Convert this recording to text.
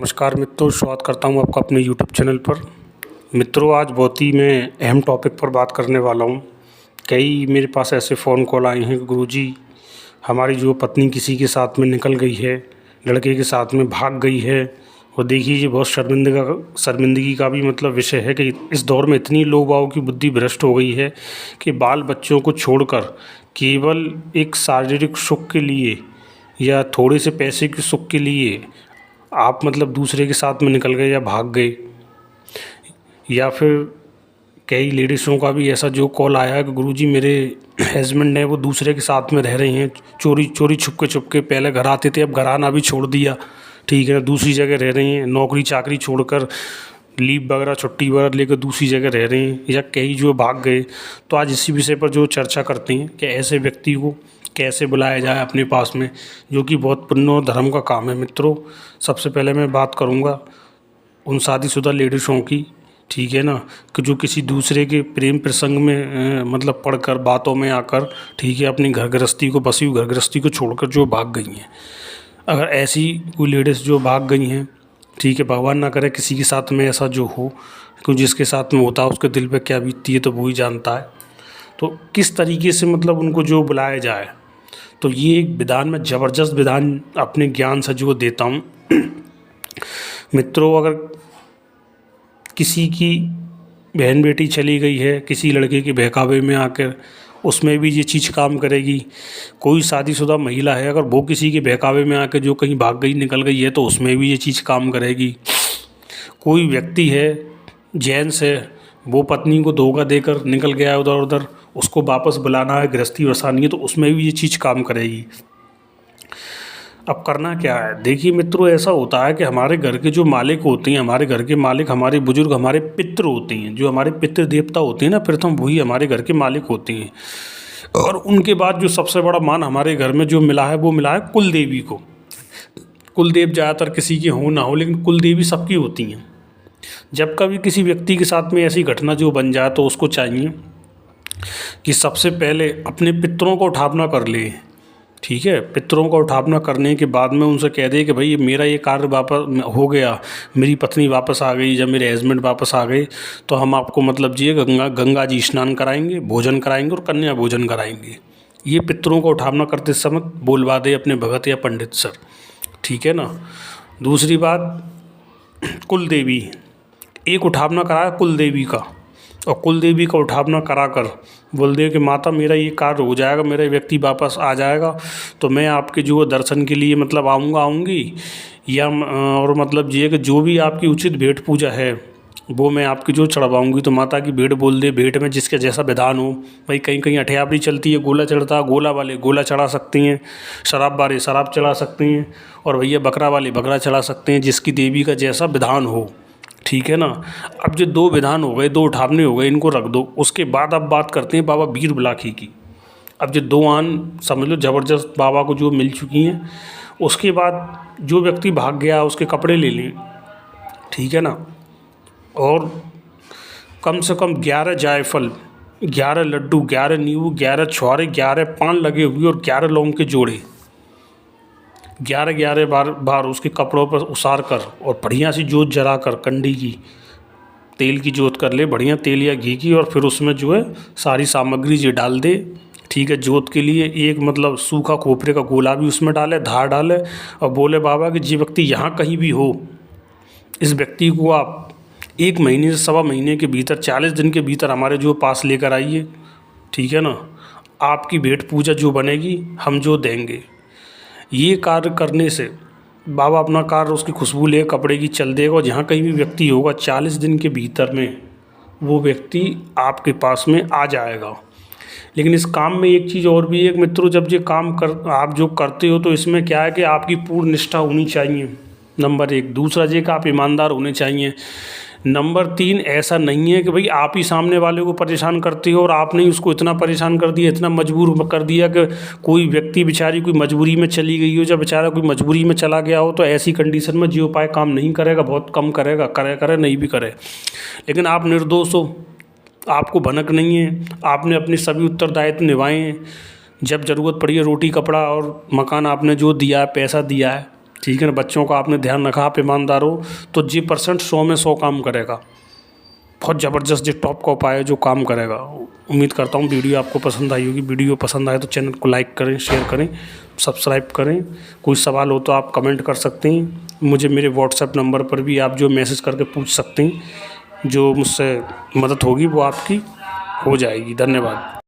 नमस्कार मित्रों, स्वागत करता हूँ आपका अपने यूट्यूब चैनल पर। मित्रों, आज बहुत ही मैं अहम टॉपिक पर बात करने वाला हूँ। कई मेरे पास ऐसे फ़ोन कॉल आए हैं कि गुरुजी, हमारी जो पत्नी किसी के साथ में निकल गई है, लड़के के साथ में भाग गई है। और देखिए, ये बहुत शर्मिंदगी का भी मतलब विषय है कि इस दौर में इतनी लोगों की बुद्धि भ्रष्ट हो गई है कि बाल बच्चों को छोड़कर केवल एक शारीरिक सुख के लिए या थोड़े से पैसे के सुख के लिए आप मतलब दूसरे के साथ में निकल गए या भाग गए। या फिर कई लेडीज़ों का भी ऐसा जो कॉल आया है कि गुरुजी, मेरे हस्बैंड है वो दूसरे के साथ में रह रही हैं, चोरी चोरी छुप के पहले घर आते थे, अब घर आना भी छोड़ दिया, ठीक है ना, दूसरी जगह रह रही हैं, नौकरी चाकरी छोड़कर लीव वगैरह छुट्टी वगैरह लेकर दूसरी जगह रह रही हैं, या कई जो भाग गए। तो आज इसी विषय पर जो चर्चा करते हैं कि ऐसे व्यक्ति को कैसे बुलाया जाए अपने पास में, जो कि बहुत पुण्य और धर्म का काम है। मित्रों, सबसे पहले मैं बात करूंगा उन शादीशुदा लेडीज़ों की, ठीक है ना, कि जो किसी दूसरे के प्रेम प्रसंग में मतलब पढ़कर बातों में आकर, ठीक है, अपनी घर गृहस्थी को, बसी हुई घर गृहस्थी को छोड़कर जो भाग गई हैं। अगर ऐसी कोई लेडीज़ जो भाग गई हैं, ठीक है, भगवान ना करे किसी के साथ में ऐसा जो हो, क्योंकि जिसके साथ में होता है उसके दिल पे क्या बीतती है तो वो ही जानता है। तो किस तरीके से मतलब उनको जो बुलाया जाए, तो ये एक विधान में ज़बरदस्त विधान अपने ज्ञान से जो देता हूँ। मित्रों, अगर किसी की बहन बेटी चली गई है किसी लड़के के बहकावे में आकर, उसमें भी ये चीज़ काम करेगी। कोई शादीशुदा महिला है, अगर वो किसी के बहकावे में आकर जो कहीं भाग गई निकल गई है, तो उसमें भी ये चीज़ काम करेगी। कोई व्यक्ति है, जेंट्स है, वो पत्नी को धोखा देकर निकल गया है उधर उधर, उसको वापस बुलाना है, गृहस्थी बसानी है, तो उसमें भी ये चीज़ काम करेगी। अब करना क्या है, देखिए मित्रों, ऐसा होता है कि हमारे घर के जो मालिक होते हैं, हमारे घर के मालिक हमारे बुजुर्ग, हमारे पितृ होते हैं, जो हमारे पितृ देवता होते हैं ना, प्रथम वही हमारे घर के मालिक होते हैं। और उनके बाद जो सबसे बड़ा मान हमारे घर में जो मिला है, वो मिला है कुल देवी को। कुल देव ज़्यादातर किसी के हो ना हो, लेकिन कुल देवी सबकी होती हैं। जब कभी किसी व्यक्ति के साथ में ऐसी घटना जो बन जाए, तो उसको चाहिए कि सबसे पहले अपने पितरों को उठावना कर ले, ठीक है। पितरों का उठावना करने के बाद में उनसे कह दे कि भाई मेरा ये कार्य वापस हो गया, मेरी पत्नी वापस आ गई, जब मेरे हस्बैंड वापस आ गए, तो हम आपको मतलब जी गंगा जी स्नान कराएंगे, भोजन कराएंगे और कन्या भोजन कराएंगे। ये पितरों को उठावना करते समय बोलवा दे अपने भगत या पंडित सर, ठीक है ना। दूसरी बात, कुल देवी, एक उठावना कराया कुल देवी का, और कुल देवी का उठावना कराकर बोल दे कि माता, मेरा ये कार्य हो जाएगा, मेरा व्यक्ति वापस आ जाएगा, तो मैं आपके जो दर्शन के लिए मतलब आऊँगी, या और मतलब ये कि जो भी आपकी उचित भेंट पूजा है वो मैं आपकी जो चढ़वाऊँगी। तो माता की भेंट बोल दे, भेंट में जिसके जैसा विधान हो। भाई कहीं कहीं अठयाबरी चलती है, गोला चढ़ता है, गोला वाले गोला चढ़ा सकते हैं, शराब वाले शराब चढ़ा सकते हैं, और भैया बकरा वाले बकरा चढ़ा सकते हैं, जिसकी देवी का जैसा विधान हो, ठीक है ना। अब जो दो विधान हो गए, दो उठावने हो गए, इनको रख दो। उसके बाद अब बात करते हैं बाबा वीर बिलाखी की। अब जो दो आन समझ लो ज़बरदस्त बाबा को जो मिल चुकी हैं, उसके बाद जो व्यक्ति भाग गया उसके कपड़े ले लें, ठीक है ना। और कम से कम 11 जायफल, 11 लड्डू, 11 नींबू, 11 छुहारे, 11 पान लगे हुए और 11 लौंग के जोड़े, 11 बार उसके कपड़ों पर उसार कर, और बढ़िया सी जोत जला कर, कंडी की तेल की जोत कर ले, बढ़िया तेल या घी की, और फिर उसमें जो है सारी सामग्री जो डाल दे, ठीक है। जोत के लिए एक मतलब सूखा खोपरे का गोला भी उसमें डाले, धार डाले, और बोले बाबा कि जी व्यक्ति यहाँ कहीं भी हो, इस व्यक्ति को आप 1 महीने से सवा महीने के भीतर, 40 दिन के भीतर हमारे जो पास लेकर आइए, ठीक है ना। आपकी भेंट पूजा जो बनेगी हम जो देंगे। ये कार्य करने से बाबा अपना कार्य, उसकी खुशबू ले कपड़े की चल देगा, और जहाँ कहीं भी व्यक्ति होगा 40 दिन के भीतर में वो व्यक्ति आपके पास में आ जाएगा। लेकिन इस काम में एक चीज़ और भी है मित्रों, जब ये काम आप जो करते हो, तो इसमें क्या है कि आपकी पूर्ण निष्ठा होनी चाहिए, नंबर 1। दूसरा ये कि आप ईमानदार होने चाहिए। नंबर 3, ऐसा नहीं है कि भाई आप ही सामने वाले को परेशान करते हो और आपने ही उसको इतना परेशान कर दिया, इतना मजबूर कर दिया कि कोई व्यक्ति बेचारी कोई मजबूरी में चली गई हो, जब बेचारा कोई मजबूरी में चला गया हो, तो ऐसी कंडीशन में जो उपाय काम नहीं करेगा, बहुत कम करेगा, करे नहीं भी करे। लेकिन आप निर्दोष हो, आपको भनक नहीं है, आपने अपने सभी उत्तरदायित्व निभाए हैं। जब ज़रूरत पड़ी है, रोटी कपड़ा और मकान आपने जो दिया है, पैसा दिया है, ठीक है ना। बच्चों का आपने ध्यान रखा, आप ईमानदार हो तो जी % 100 में 100 काम करेगा। बहुत ज़बरदस्त जी टॉप कॉप आए जो काम करेगा। उम्मीद करता हूँ वीडियो आपको पसंद आई होगी। वीडियो पसंद आए तो चैनल को लाइक करें, शेयर करें, सब्सक्राइब करें। कोई सवाल हो तो आप कमेंट कर सकते हैं। मुझे मेरे व्हाट्सएप नंबर पर भी आप जो मैसेज करके पूछ सकते हैं। जो मुझसे मदद होगी वो आपकी हो जाएगी। धन्यवाद।